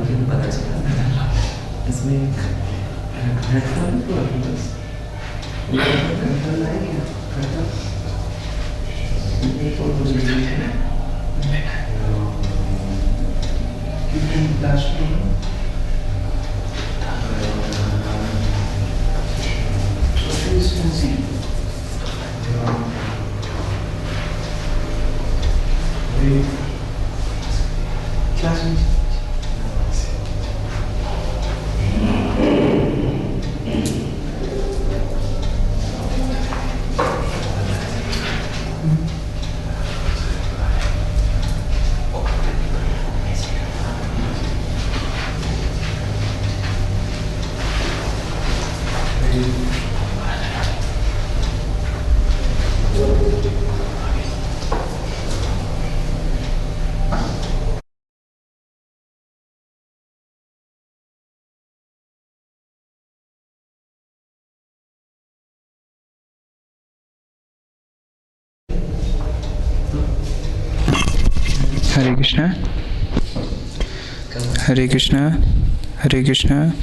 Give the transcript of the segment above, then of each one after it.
फिर पता चला इसमें हेडफोन तो आपके पास हेडफोन आएगी हेडफोन एक और मुझे कितने लास्ट में consistency classmates Hare Krishna, Hare Krishna, Hare Krishna.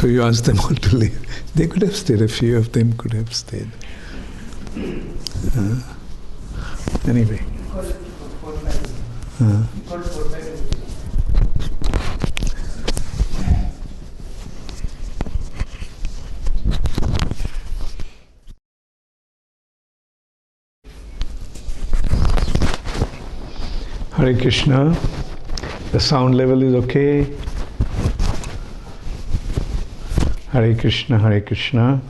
So you asked them all to leave. They could have stayed. A few of them could have stayed. Anyway. Hare Krishna. The sound level is okay. Hare Krishna, Hare Krishna.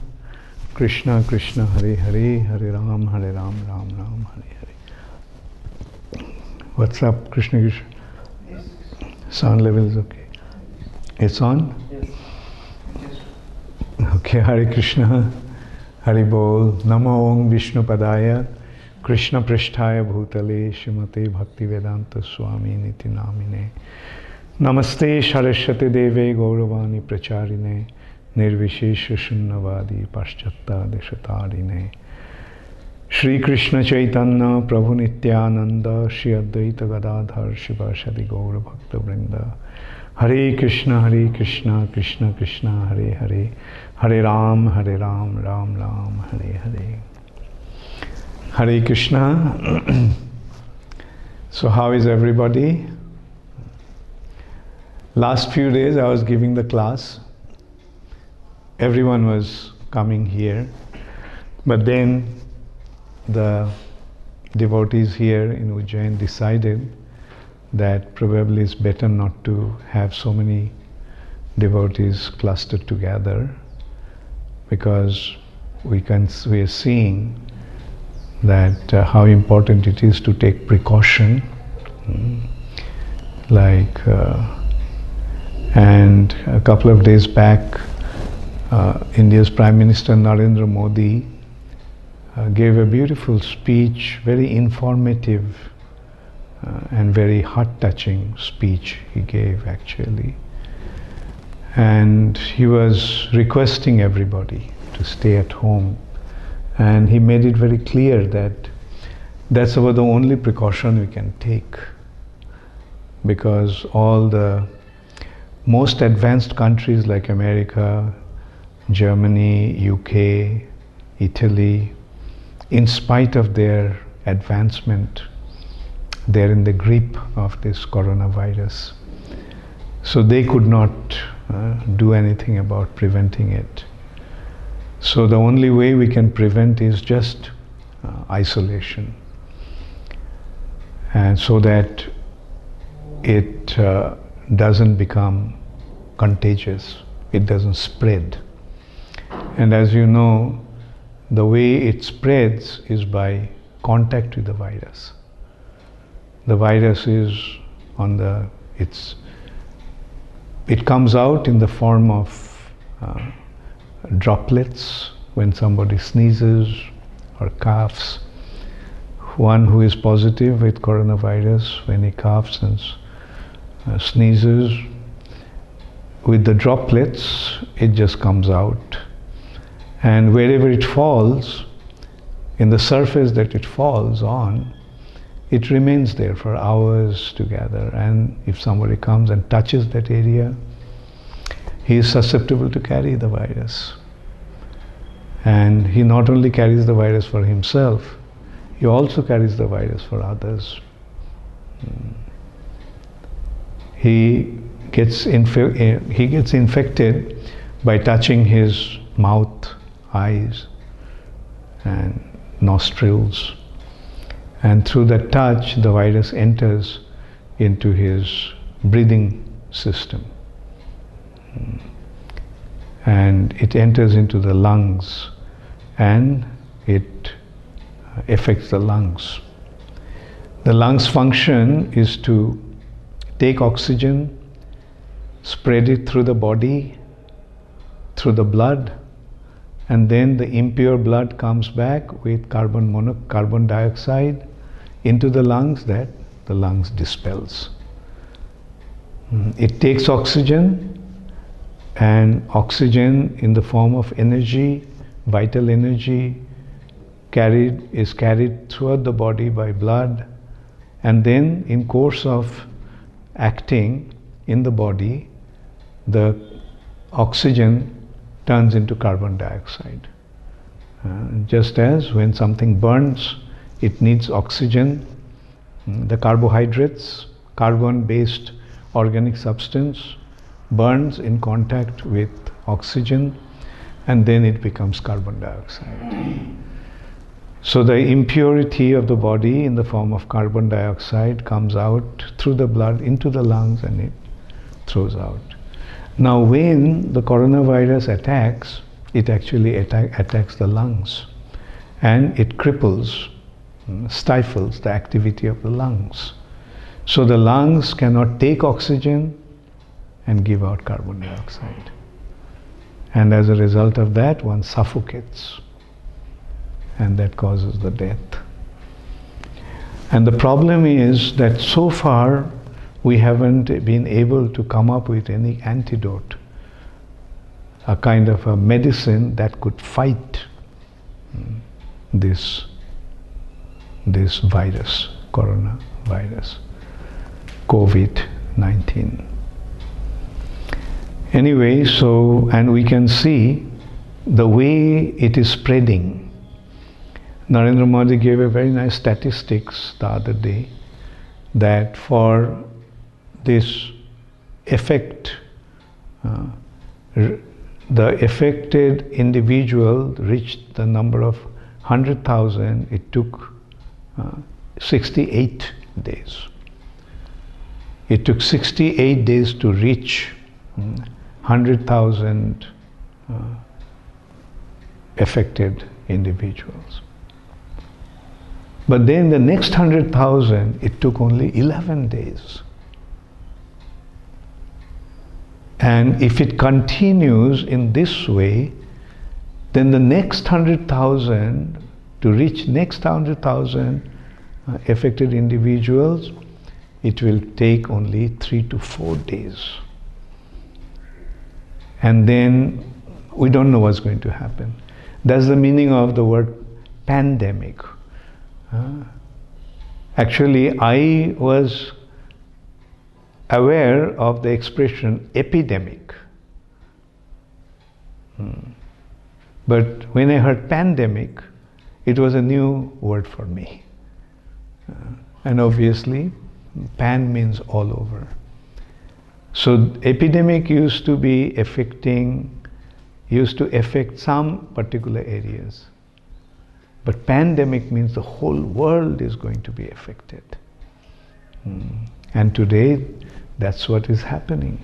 Krishna Krishna, Hare Hare. Hare Ram, Hare Ram, Ram Ram, Hare Hare. What's up, Krishna Krishna? Yes. Sound level is okay. It's on? Yes. Okay, Hare Krishna. Hare Bol. Namo Om Vishnu Padaya. Krishna Prishtaya Bhutale Shrimate Bhakti Vedanta Swami Niti Namine. Namaste Saraswati Deve Gauravani Pracharine. Nirvishesha Shunnavadi Paschatta Deshatarine. Shri Krishna Chaitanya Prabhu Nityananda Shri Advaita Gadadhar Shivasadi Gaura Bhakta Vrinda. Hare Krishna, Krishna Krishna, Hare Hare. Hare Ram, Ram Ram, Hare Hare. Hare Krishna. So how is everybody? Last few days I was giving the class. Everyone was coming here. But then the devotees here in Ujjain decided that probably it's better not to have so many devotees clustered together, because we are seeing that how important it is to take precaution, and a couple of days back India's Prime Minister Narendra Modi gave a beautiful speech, very informative and very heart-touching speech he gave actually, and he was requesting everybody to stay at home. And he made it very clear that that's about the only precaution we can take, because all the most advanced countries like America, Germany, UK, Italy, in spite of their advancement, they're in the grip of this coronavirus. So they could not do anything about preventing it. So the only way we can prevent is just isolation, and so that it doesn't become contagious, it doesn't spread. And as you know, the way it spreads is by contact with the virus. The virus is it comes out in the form of droplets when somebody sneezes or coughs. One who is positive with coronavirus, when he coughs and sneezes, with the droplets it just comes out, and wherever it falls, in the surface that it falls on, it remains there for hours together, and if somebody comes and touches that area, he is susceptible to carry the virus. And he not only carries the virus for himself, he also carries the virus for others. He gets infected by touching his mouth, eyes, and nostrils. And through that touch, the virus enters into his breathing system. And it enters into the lungs, and it affects the lungs. The lungs' function is to take oxygen, spread it through the body, through the blood, and then the impure blood comes back with carbon dioxide into the lungs that the lungs dispels. It takes oxygen, and oxygen in the form of energy, vital energy, is carried throughout the body by blood, and then in course of acting in the body, the oxygen turns into carbon dioxide. Just as when something burns, it needs oxygen. The carbohydrates, carbon-based organic substance, burns in contact with oxygen, and then it becomes carbon dioxide. So the impurity of the body in the form of carbon dioxide comes out through the blood into the lungs, and it throws out. Now when the coronavirus attacks, it actually attacks the lungs, and it cripples, stifles the activity of the lungs. So the lungs cannot take oxygen and give out carbon dioxide. And as a result of that, one suffocates, and that causes the death. And the problem is that so far we haven't been able to come up with any antidote, a kind of a medicine that could fight this virus, coronavirus, COVID-19. Anyway, so, and we can see the way it is spreading. Narendra Modi gave a very nice statistics the other day that for this effect, the affected individual reached the number of 100,000, it took 68 days. It took 68 days to reach 100,000 affected individuals. But then the next 100,000, it took only 11 days. And if it continues in this way, then the next 100,000, to reach next 100,000 affected individuals, it will take only 3 to 4 days. And then we don't know what's going to happen. That's the meaning of the word pandemic. Actually, I was aware of the expression epidemic. But when I heard pandemic, it was a new word for me. And obviously, pan means all over. So epidemic used to affect some particular areas. But pandemic means the whole world is going to be affected. And today, that's what is happening.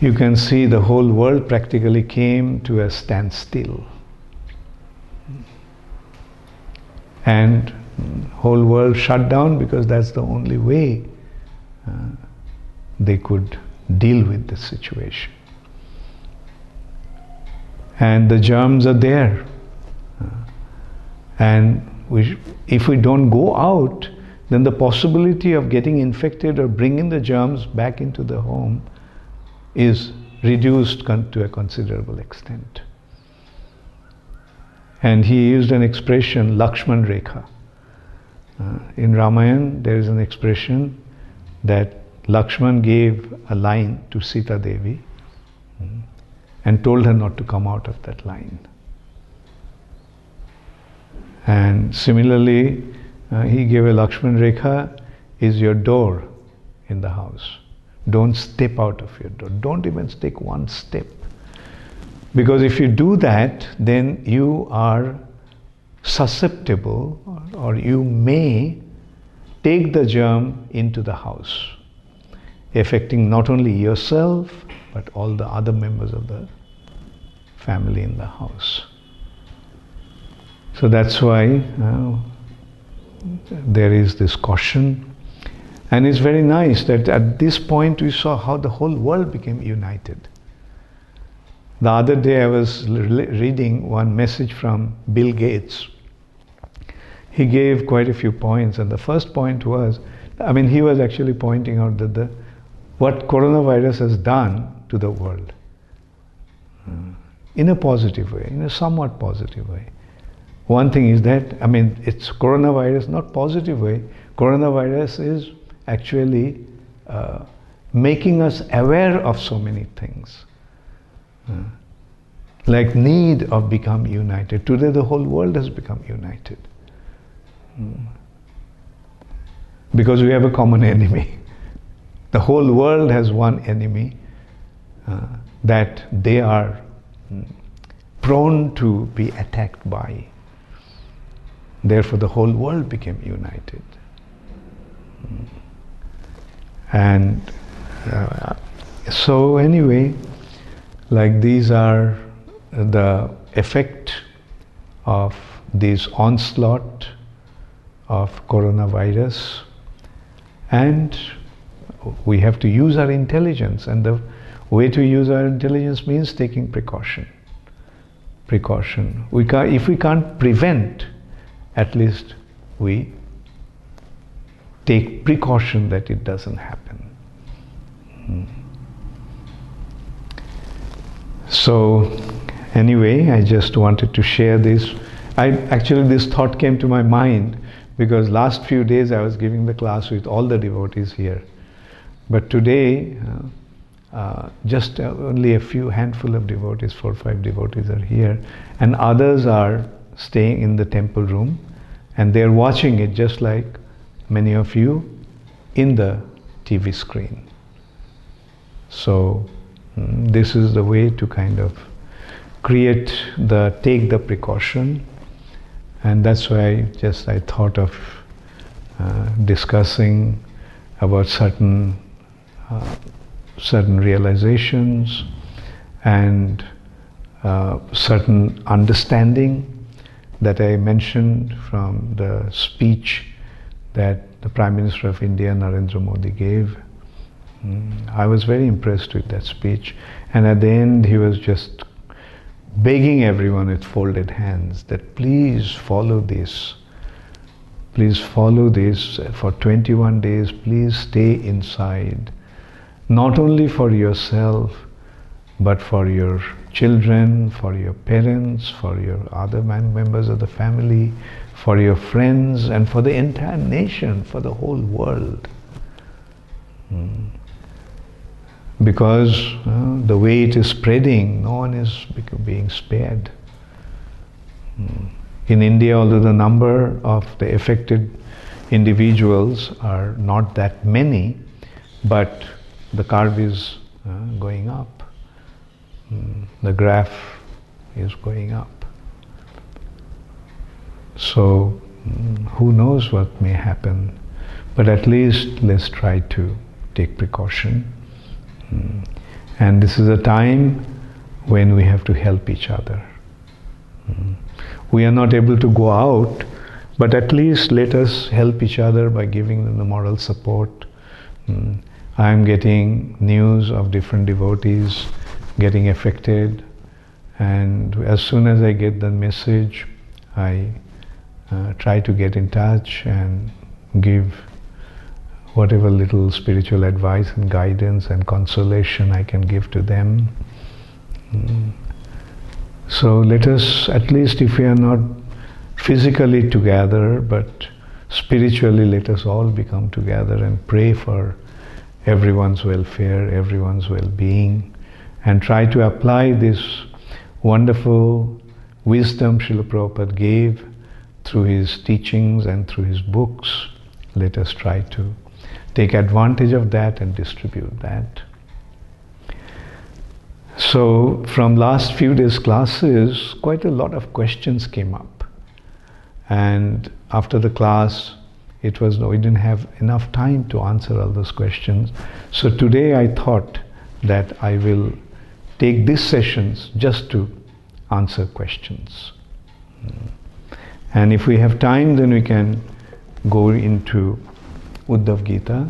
You can see the whole world practically came to a standstill. And whole world shut down because that's the only way they could deal with the situation. And the germs are there. And if we don't go out, then the possibility of getting infected or bringing the germs back into the home is reduced to a considerable extent. And he used an expression, Lakshman Rekha. In Ramayana, there is an expression that Lakshman gave a line to Sita Devi and told her not to come out of that line. And similarly, he gave a Lakshman Rekha is your door in the house. Don't step out of your door. Don't even take one step. Because if you do that, then you are susceptible, or you may take the germ into the house, affecting not only yourself, but all the other members of the family in the house. So that's why there is this caution. And it's very nice that at this point we saw how the whole world became united. The other day I was reading one message from Bill Gates. He gave quite a few points, and the first point was, he was actually pointing out that what coronavirus has done to the world in a positive way, in a somewhat positive way. One thing is that, it's coronavirus, not positive way. Coronavirus is actually making us aware of so many things. like need of become united. Today the whole world has become united. Because we have a common enemy. The whole world has one enemy that they are prone to be attacked by. Therefore the whole world became united. And so anyway, like these are the effect of this onslaught of coronavirus, and we have to use our intelligence, and the way to use our intelligence means taking precaution. If we can't prevent, at least we take precaution that it doesn't happen. So anyway, I just wanted to share this. This thought came to my mind because last few days I was giving the class with all the devotees here. But today, just only a handful of devotees, 4 or 5 devotees are here, and others are staying in the temple room, and they're watching it just like many of you in the TV screen. So this is the way to kind of take the precaution, and that's why I thought of discussing about certain realizations and certain understanding that I mentioned from the speech that the Prime Minister of India, Narendra Modi, gave. I was very impressed with that speech, and at the end he was just begging everyone with folded hands that please follow this. Please follow this for 21 days. Please stay inside. Not only for yourself, but for your children, for your parents, for your other members of the family, for your friends, and for the entire nation, for the whole world. Because the way it is spreading, no one is being spared. In India, although the number of the affected individuals are not that many, but the curve is going up. The graph is going up. So who knows what may happen, but at least let's try to take precaution. And this is a time when we have to help each other. We are not able to go out, but at least let us help each other by giving them the moral support. I am getting news of different devotees getting affected, and as soon as I get the message, I try to get in touch and give whatever little spiritual advice and guidance and consolation I can give to them. So let us, at least if we are not physically together, but spiritually, let us all become together and pray for everyone's welfare, everyone's well-being, and try to apply this wonderful wisdom Srila Prabhupada gave through his teachings and through his books. Let us try to take advantage of that and distribute that. So from last few days' classes, quite a lot of questions came up. And after the class, we didn't have enough time to answer all those questions. So today I thought that I will take these sessions just to answer questions. And if we have time, then we can go into Uddhava Gita.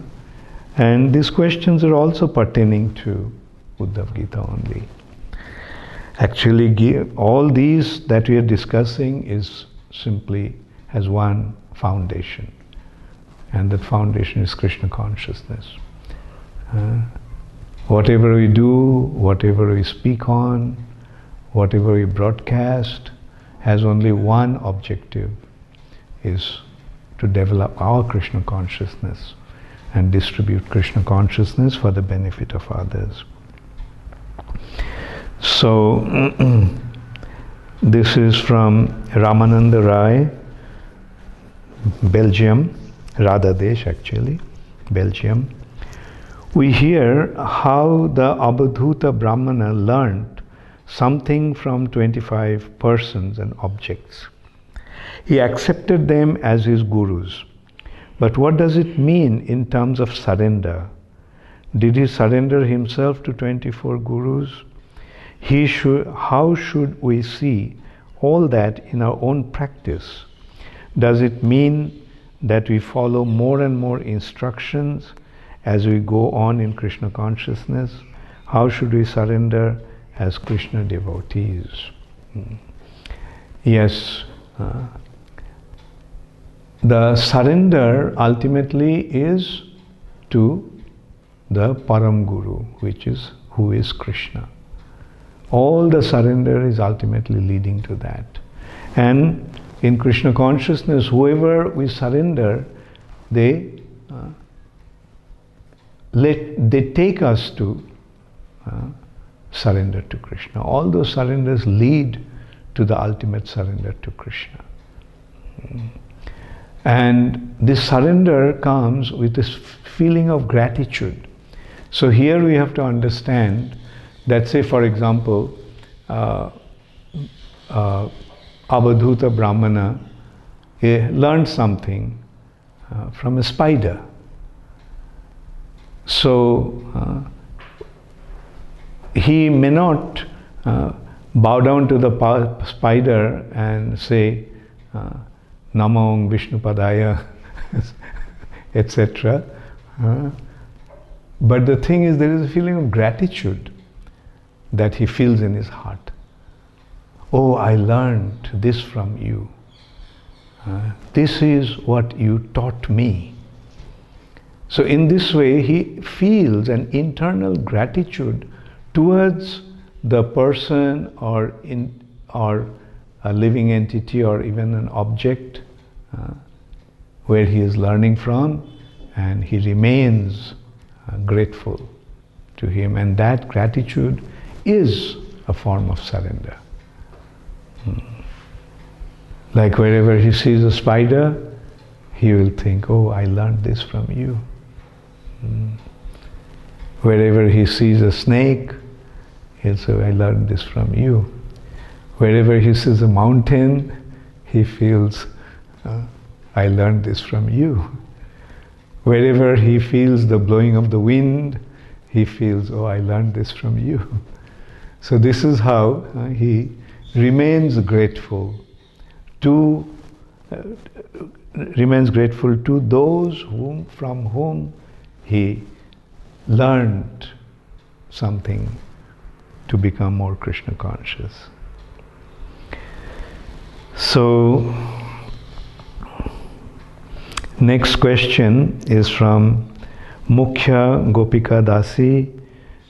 And these questions are also pertaining to Uddhava Gita only. Actually, all these that we are discussing has one foundation. And that foundation is Krishna consciousness. Whatever we do, whatever we speak on, whatever we broadcast, has only one objective, is to develop our Krishna consciousness and distribute Krishna consciousness for the benefit of others. So this is from Ramananda Rai, Belgium, Radhadesh actually, Belgium. We hear how the Abhadhuta Brahmana learned something from 25 persons and objects. He accepted them as his gurus. But what does it mean in terms of surrender? Did he surrender himself to 24 gurus? How should we see all that in our own practice? Does it mean that we follow more and more instructions as we go on in Krishna consciousness? How should we surrender as Krishna devotees? Yes, the surrender ultimately is to the Param Guru, who is Krishna. All the surrender is ultimately leading to that. And in Krishna consciousness, whoever we surrender, they take us to surrender to Krishna. All those surrenders lead to the ultimate surrender to Krishna. And this surrender comes with this feeling of gratitude. So here we have to understand that, say for example, Abhadhuta Brahmana learned something from a spider. So he may not bow down to the spider and say Namo Vishnupadaya, etc. But the thing is, there is a feeling of gratitude that he feels in his heart. Oh, I learned this from you. This is what you taught me. So in this way, he feels an internal gratitude towards the person or a living entity or even an object where he is learning from, and he remains grateful to him, and that gratitude is a form of surrender. Like wherever he sees a spider, he will think, oh, I learned this from you. Wherever he sees a snake, he'll say, I learned this from you. Wherever he sees a mountain, he feels, I learned this from you. Wherever he feels the blowing of the wind, he feels, oh, I learned this from you. So this is how he remains grateful to those from whom he learned something to become more Krishna conscious. So, next question is from Mukhya Gopika Dasi,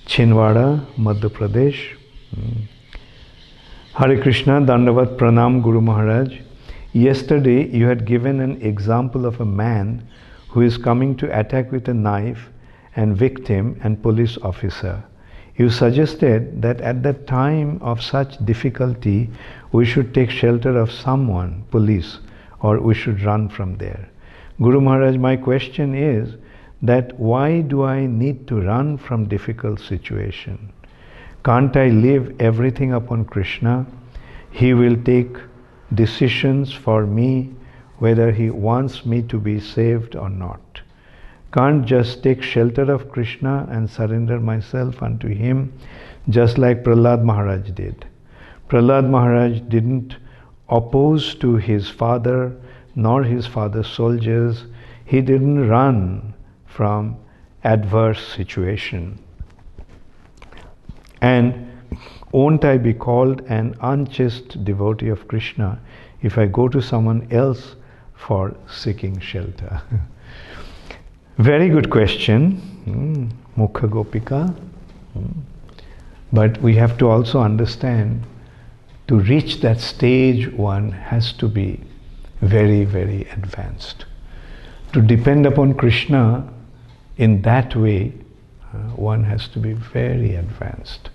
Chinwada, Madhya Pradesh. Hare Krishna, Dandavat Pranam Guru Maharaj. Yesterday you had given an example of a man who is coming to attack with a knife and victim and police officer. You suggested that at the time of such difficulty we should take shelter of someone, police, or we should run from there. Guru Maharaj, my question is that why do I need to run from difficult situation? Can't I leave everything upon Krishna? He will take decisions for me whether he wants me to be saved or not. Can't just take shelter of Krishna and surrender myself unto him just like Prahlad Maharaj did. Prahlad Maharaj didn't oppose to his father nor his father's soldiers. He didn't run from adverse situation. And won't I be called an unchaste devotee of Krishna if I go to someone else for seeking shelter? Very good question, Mukha Gopika. But we have to also understand, to reach that stage one has to be very, very advanced. To depend upon Krishna in that way, one has to be very advanced.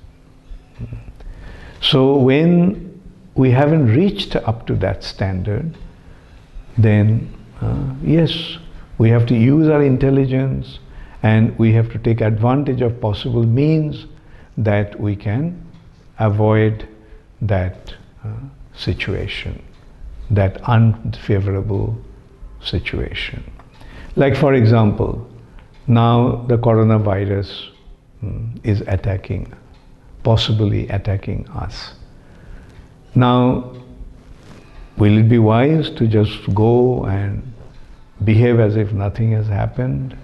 So when we haven't reached up to that standard, then yes, we have to use our intelligence and we have to take advantage of possible means that we can avoid that situation, that unfavorable situation. Like for example, now the coronavirus is attacking, possibly attacking us. Now, will it be wise to just go and behave as if nothing has happened?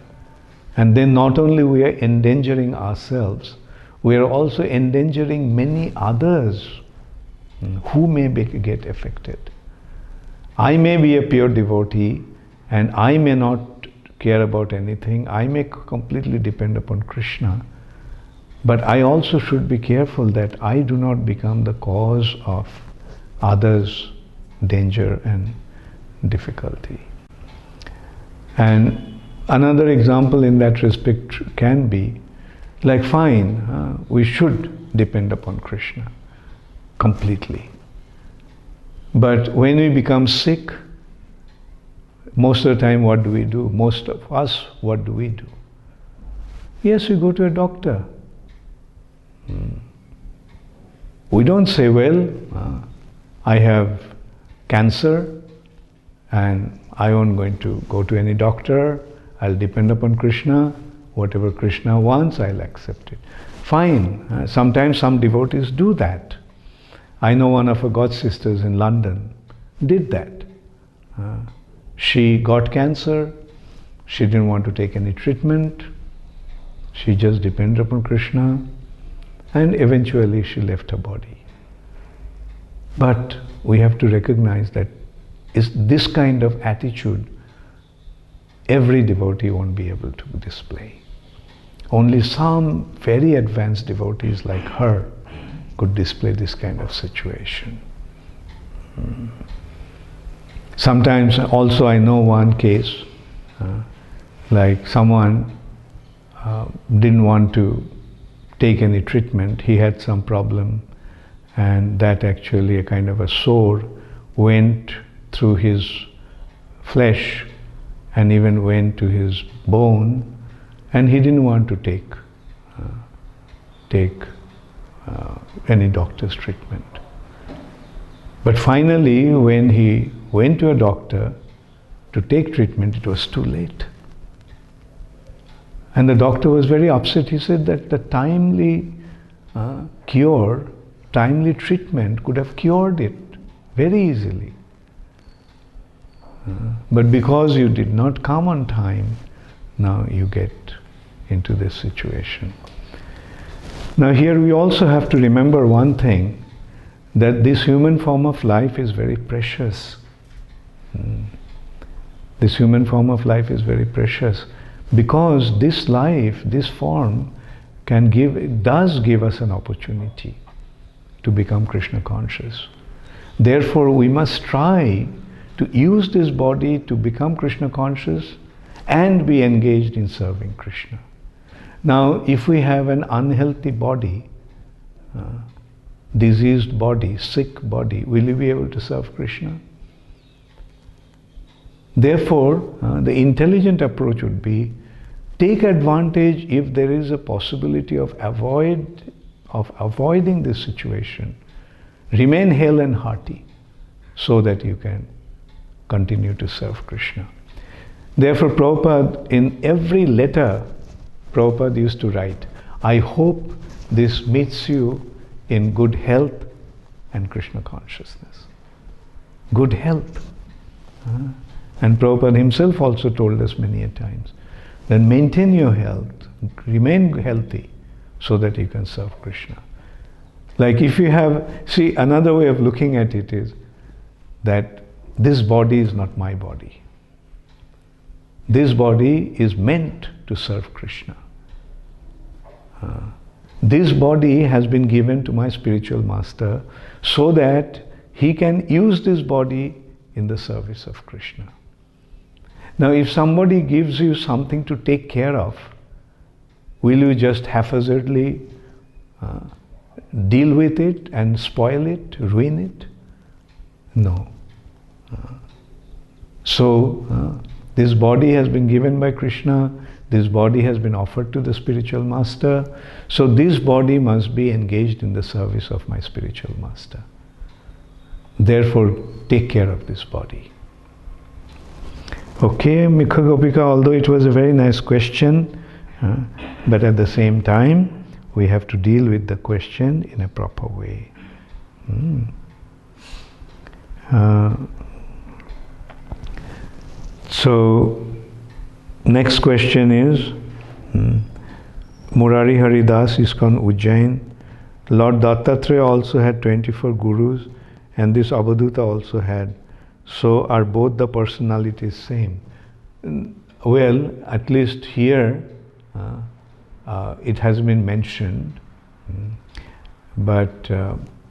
And then not only we are endangering ourselves, we are also endangering many others who may get affected. I may be a pure devotee and I may not care about anything. I may completely depend upon Krishna. But I also should be careful that I do not become the cause of others' danger and difficulty. And another example in that respect can be, like fine, we should depend upon Krishna completely. But when we become sick, most of the time what do we do? Most of us, what do we do? Yes, we go to a doctor. We don't say, well, I have cancer and I won't going to go to any doctor. I'll depend upon Krishna. Whatever Krishna wants, I'll accept it. Fine. Sometimes some devotees do that. I know one of our god sisters in London did that. She got cancer. She didn't want to take any treatment. She just depended upon Krishna. And eventually she left her body. But we have to recognize that this kind of attitude every devotee won't be able to display. Only some very advanced devotees like her could display this kind of situation. Sometimes also I know one case, like someone didn't want to take any treatment. He had some problem and that actually a kind of a sore went through his flesh and even went to his bone, and he didn't want to take any doctor's treatment. But finally, when he went to a doctor to take treatment, it was too late. And the doctor was very upset. He said that the timely timely treatment could have cured it very easily. But because you did not come on time, now you get into this situation. Now here we also have to remember one thing, that this human form of life is very precious. This human form of life is very precious because this life, this form does give us an opportunity to become Krishna conscious. Therefore we must try to use this body to become Krishna conscious and be engaged in serving Krishna. Now, if we have an unhealthy body, diseased body, sick body, will you be able to serve Krishna? Therefore, the intelligent approach would be, take advantage if there is a possibility of avoiding this situation. Remain hale and hearty so that you can continue to serve Krishna. Therefore, Prabhupada, in every letter, Prabhupada used to write, I hope this meets you in good health and Krishna consciousness. Good health. And Prabhupada himself also told us many a times, that maintain your health, remain healthy so that you can serve Krishna. Like if you have, see, another way of looking at it is that this body is not my body. This body is meant to serve Krishna. This body has been given to my spiritual master so that he can use this body in the service of Krishna. Now, if somebody gives you something to take care of, will you just haphazardly deal with it and spoil it, ruin it? No. So, this body has been given by Krishna, this body has been offered to the spiritual master, so this body must be engaged in the service of my spiritual master. Therefore, take care of this body. Okay, Mikha Gopika, although it was a very nice question, but at the same time, we have to deal with the question in a proper way. So, next question is Murari Haridas ISKCON Ujjain. Lord Dattatreya also had 24 gurus, and this Avadhuta also had. So, are both the personalities same? Well, at least here it has been mentioned, but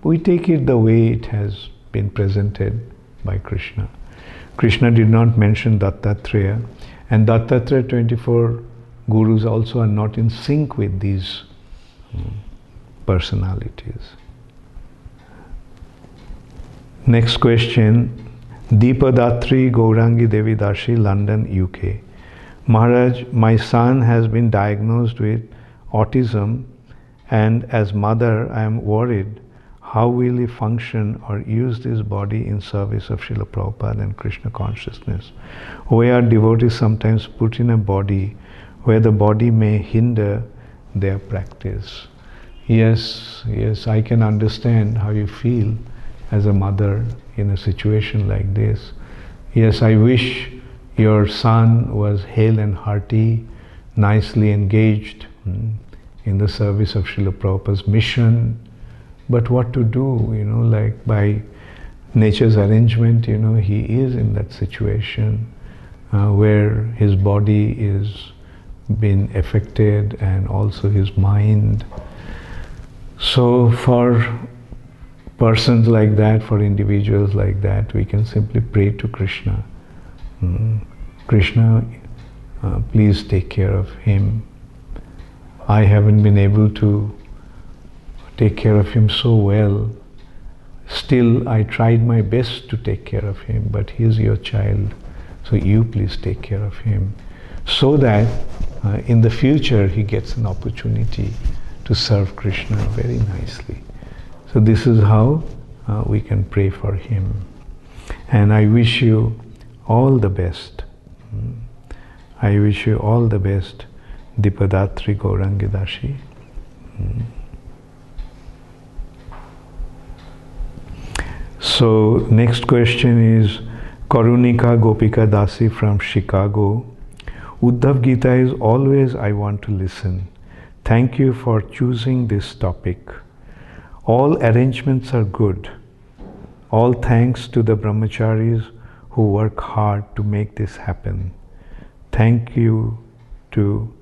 we take it the way it has been presented by Krishna. Krishna did not mention Dattatreya, and Dattatreya 24 gurus also are not in sync with these personalities. Next question, Deepadatri Gaurangi Devi Dashi, London, UK. Maharaj, my son has been diagnosed with autism, and as mother I am worried. How will he function or use this body in service of Srila Prabhupada and Krishna consciousness? We are devotees sometimes put in a body where the body may hinder their practice. Yes, I can understand how you feel as a mother in a situation like this. Yes, I wish your son was hale and hearty, nicely engaged in the service of Srila Prabhupada's mission. But what to do, like by nature's arrangement, he is in that situation where his body is being affected and also his mind. So for persons like that, for individuals like that, we can simply pray to Krishna. Krishna, please take care of him. I haven't been able to take care of him so well. Still, I tried my best to take care of him, but he is your child, so you please take care of him, so that in the future he gets an opportunity to serve Krishna very nicely. So this is how we can pray for him. And I wish you all the best. I wish you all the best, Deepadatri Gaurangi Dashi. So next question is Karunika Gopika Dasi from Chicago. Uddhava Gita is always I want to listen. Thank you for choosing this topic. All arrangements are good. All thanks to the brahmacharis who work hard to make this happen. Thank you to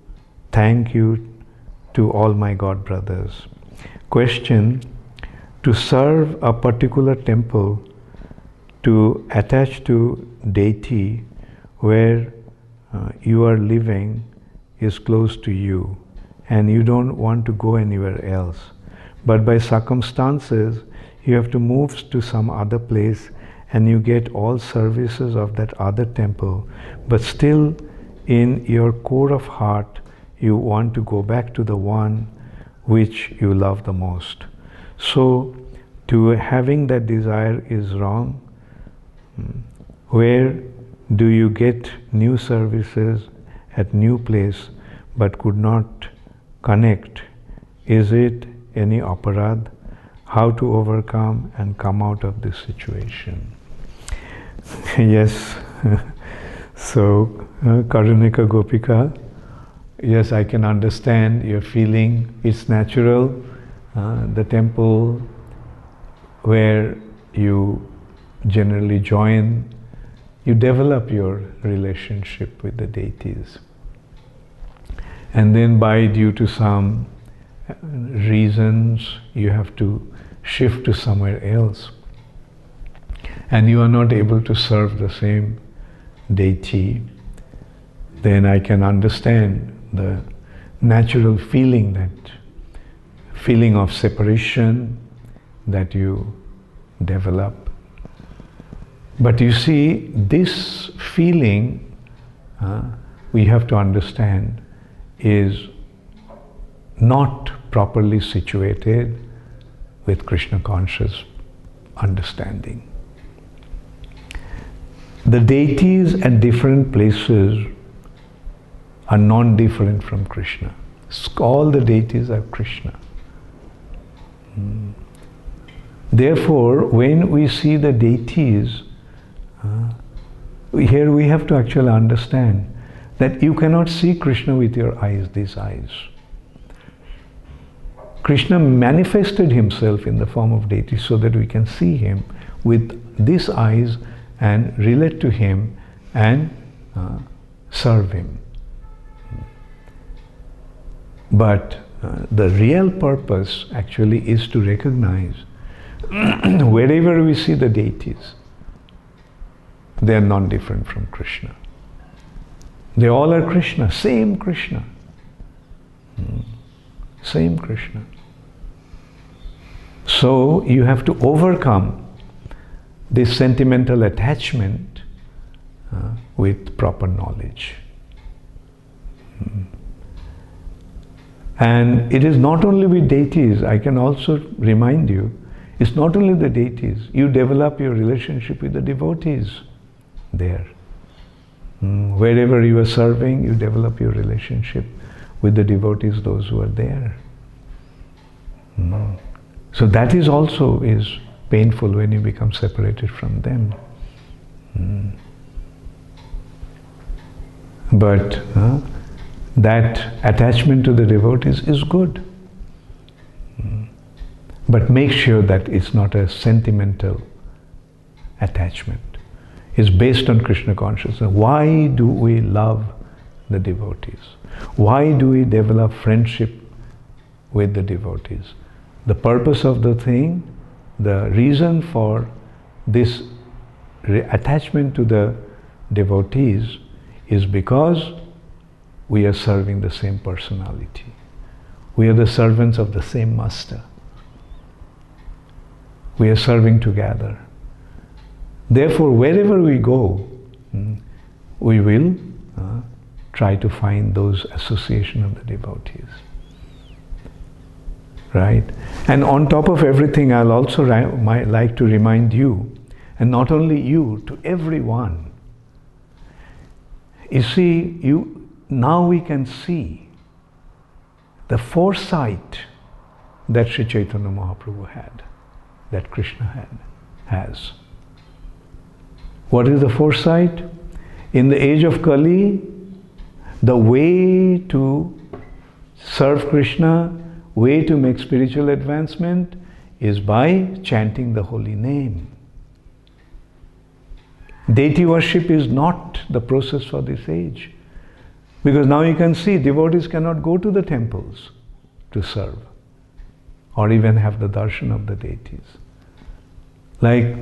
all my God brothers. Question: to serve a particular temple, to attach to deity where you are living is close to you and you don't want to go anywhere else. But by circumstances, you have to move to some other place and you get all services of that other temple. But still, in your core of heart, you want to go back to the one which you love the most. So, to having that desire is wrong. Where do you get new services at new place but could not connect? Is it any aparadh? How to overcome and come out of this situation? Yes. So, Karunika Gopika, yes, I can understand your feeling. It's natural. The temple where you generally join, you develop your relationship with the deities. And then due to some reasons, you have to shift to somewhere else. And you are not able to serve the same deity. Then I can understand the natural feeling that feeling of separation that you develop. But you see, this feeling, we have to understand, is not properly situated with Krishna conscious understanding. The deities at different places are non-different from Krishna. All the deities are Krishna. Therefore, when we see the deities, here we have to actually understand that you cannot see Krishna with your eyes, these eyes. Krishna manifested himself in the form of deity so that we can see him with these eyes and relate to him and serve him. But the real purpose actually is to recognize wherever we see the deities, they are non-different from Krishna. They all are Krishna, same Krishna. Same Krishna. So you have to overcome this sentimental attachment with proper knowledge. And it is not only with deities, I can also remind you, it's not only the deities, you develop your relationship with the devotees there. Wherever you are serving, you develop your relationship with the devotees, those who are there. So that is also painful when you become separated from them. But that attachment to the devotees is good. But make sure that it's not a sentimental attachment. It's based on Krishna consciousness. Why do we love the devotees? Why do we develop friendship with the devotees? The purpose of the thing, the reason for this attachment to the devotees is because we are serving the same personality. We are the servants of the same master. We are serving together. Therefore, wherever we go, we will try to find those association of the devotees. Right? And on top of everything, I'll also like to remind you, and not only you, to everyone. You see, now we can see the foresight that Sri Chaitanya Mahaprabhu had, that Krishna has. What is the foresight? In the age of Kali, the way to serve Krishna, way to make spiritual advancement is by chanting the holy name. Deity worship is not the process for this age. Because now you can see devotees cannot go to the temples to serve or even have the darshan of the deities. Like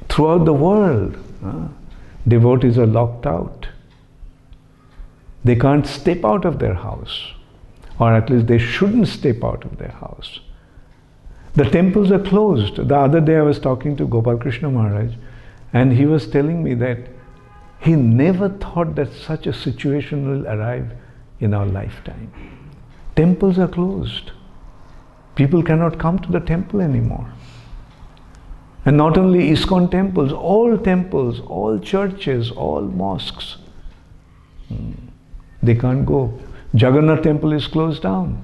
throughout the world, devotees are locked out. They can't step out of their house, or at least they shouldn't step out of their house. The temples are closed. The other day I was talking to Gopal Krishna Maharaj, and he was telling me that he never thought that such a situation will arrive in our lifetime. Temples are closed. People cannot come to the temple anymore. And not only ISKCON temples, all churches, all mosques, they can't go. Jagannath temple is closed down.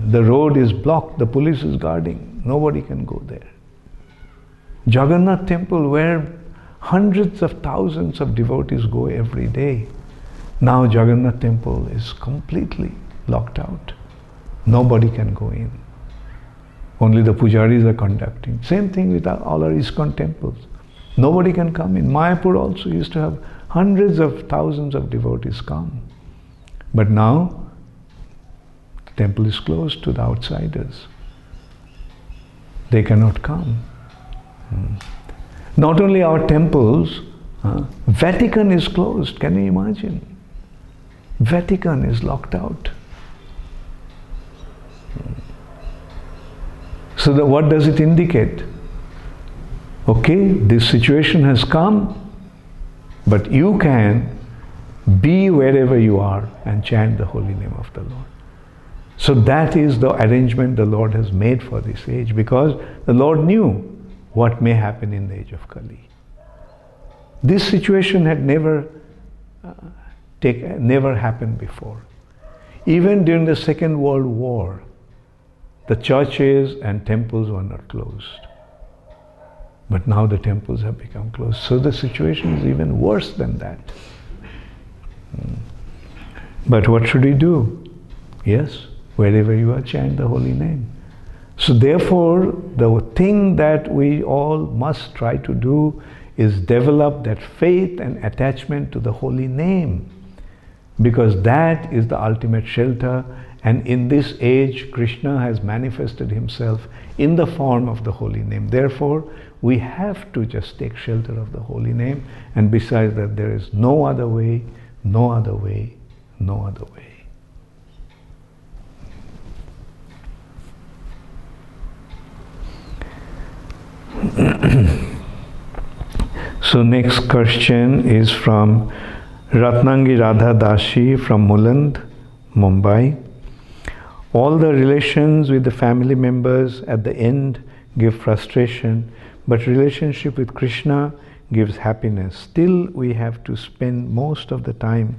The road is blocked, the police is guarding. Nobody can go there. Jagannath temple, where hundreds of thousands of devotees go every day, now Jagannath temple is completely locked out. Nobody can go in. Only the pujaris are conducting. Same thing with all our ISKCON temples. Nobody can come in. Mayapur also used to have hundreds of thousands of devotees come. But now, the temple is closed to the outsiders. They cannot come. Not only our temples, Vatican is closed. Can you imagine? Vatican is locked out. So what does it indicate? Okay, this situation has come, but you can be wherever you are and chant the holy name of the Lord. So that is the arrangement the Lord has made for this age, because the Lord knew what may happen in the age of Kali. This situation had never happened before. Even during the Second World War, the churches and temples were not closed. But now the temples have become closed. So the situation is even worse than that. But what should we do? Yes, wherever you are, chant the holy name. So therefore, the thing that we all must try to do is develop that faith and attachment to the holy name, because that is the ultimate shelter. And in this age, Krishna has manifested himself in the form of the holy name. Therefore, we have to just take shelter of the holy name, and besides that, there is no other way, no other way, no other way. So next question is from Ratnangi Radha Dashi from Mulund, Mumbai. All the relations with the family members at the end give frustration, but relationship with Krishna gives happiness. Still, we have to spend most of the time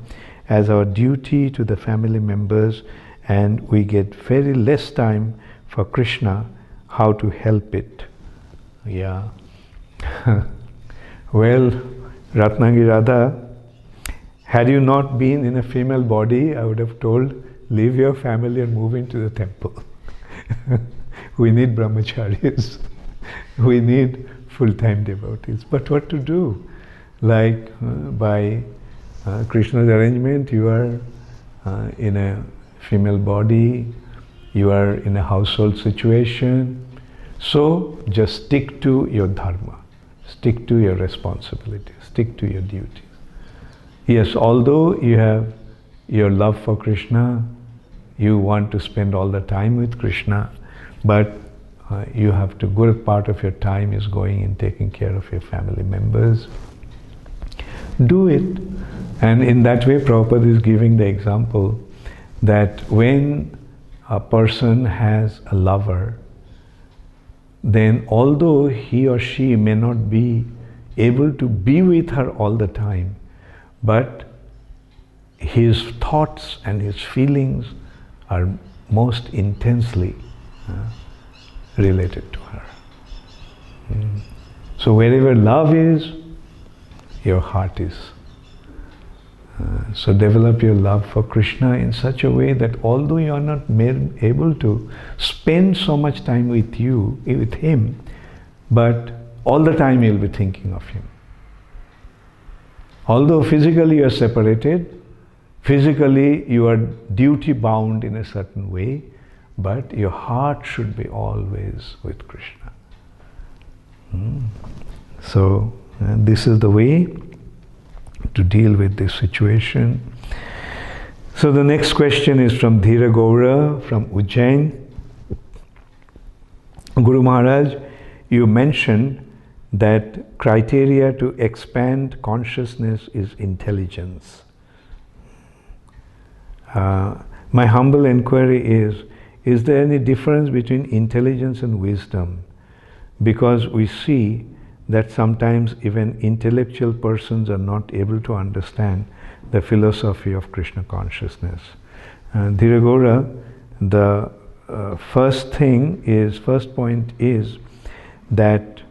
as our duty to the family members, and we get very less time for Krishna. How to help it? Yeah. Well, Ratnangi Radha, had you not been in a female body, I would have told, leave your family and move into the temple. We need brahmacharis. We need full-time devotees. But what to do? Like by Krishna's arrangement, you are in a female body, you are in a household situation. So just stick to your dharma, stick to your responsibilities, stick to your duties. Yes, although you have your love for Krishna, you want to spend all the time with Krishna, but you have to, good part of your time is going in taking care of your family members. Do it. And in that way, Prabhupada is giving the example that when a person has a lover, then although he or she may not be able to be with her all the time, but his thoughts and his feelings are most intensely related to her. So wherever love is, your heart is. So develop your love for Krishna in such a way that although you are not able to spend so much time with him, but all the time you'll be thinking of him. Although physically you are separated, physically you are duty bound in a certain way, but your heart should be always with Krishna. So this is the way to deal with this situation. So the next question is from Dhira Gaura from Ujjain. Guru Maharaj, you mentioned that criteria to expand consciousness is intelligence. My humble inquiry is there any difference between intelligence and wisdom? Because we see that sometimes even intellectual persons are not able to understand the philosophy of Krishna consciousness. Dhira Gaura, the first point is that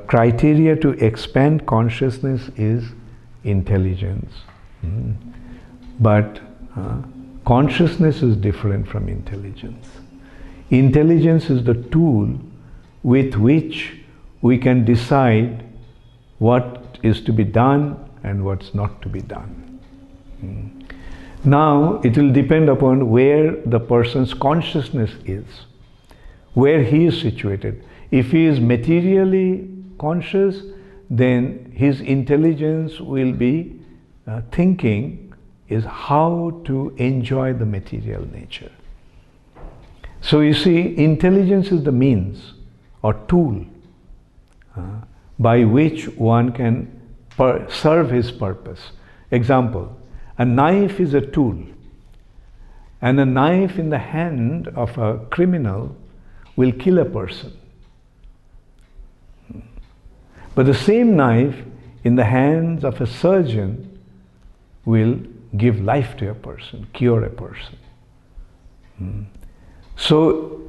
criteria to expand consciousness is intelligence. But consciousness is different from intelligence. Intelligence is the tool with which we can decide what is to be done and what's not to be done. Now, it will depend upon where the person's consciousness is, where he is situated. If he is materially conscious, then his intelligence will be thinking is how to enjoy the material nature. So you see, intelligence is the means or tool by which one can serve his purpose. Example, a knife is a tool, and a knife in the hand of a criminal will kill a person. But the same knife in the hands of a surgeon will give life to a person, cure a person. So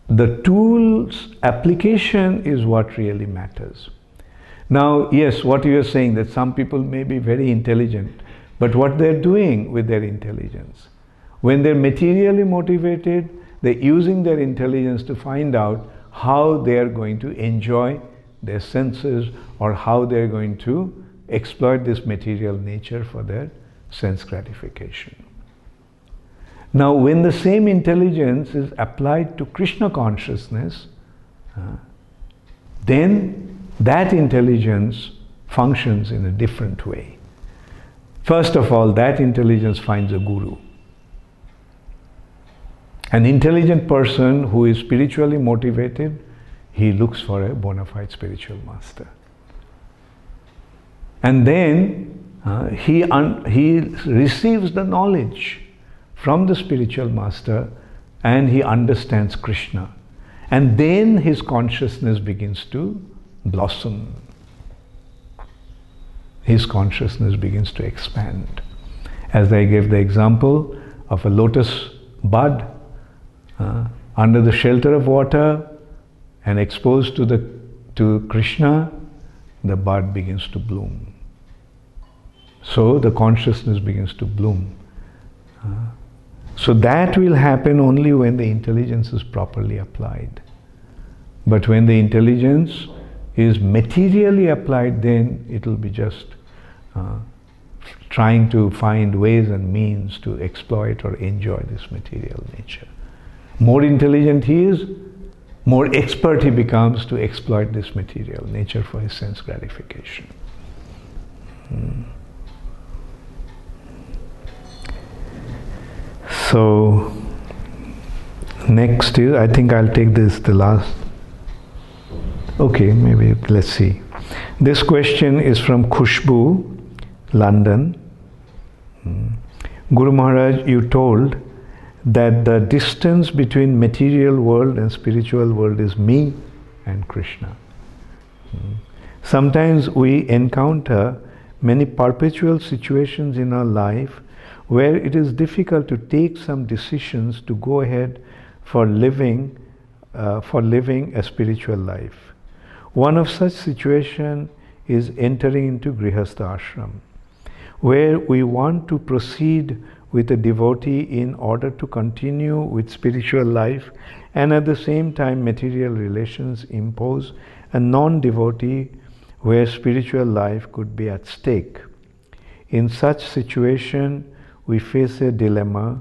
the tool's application is what really matters. Now, yes, what you are saying, that some people may be very intelligent, but what they're doing with their intelligence, when they're materially motivated, they're using their intelligence to find out how they're going to enjoy their senses or how they're going to exploit this material nature for their sense gratification. Now, when the same intelligence is applied to Krishna consciousness, then that intelligence functions in a different way. First of all, that intelligence finds a guru. An intelligent person who is spiritually motivated, he looks for a bona fide spiritual master. And then he receives the knowledge from the spiritual master, and he understands Krishna. And then his consciousness begins to blossom. His consciousness begins to expand. As I gave the example of a lotus bud under the shelter of water and exposed to Krishna, the bud begins to bloom. So the consciousness begins to bloom. So that will happen only when the intelligence is properly applied. But when the intelligence is materially applied, then it will be just trying to find ways and means to exploit or enjoy this material nature. More intelligent he is, more expert he becomes to exploit this material nature for his sense gratification. So next is, I think I'll take this the last. Okay, maybe let's see. This question is from Khushbu, London. Guru Maharaj, you told that the distance between material world and spiritual world is me and Krishna. Sometimes we encounter many perpetual situations in our life where it is difficult to take some decisions to go ahead for living a spiritual life. One of such situations is entering into Grihastha ashram, where we want to proceed with a devotee in order to continue with spiritual life, and at the same time material relations impose a non-devotee where spiritual life could be at stake. In such situation, we face a dilemma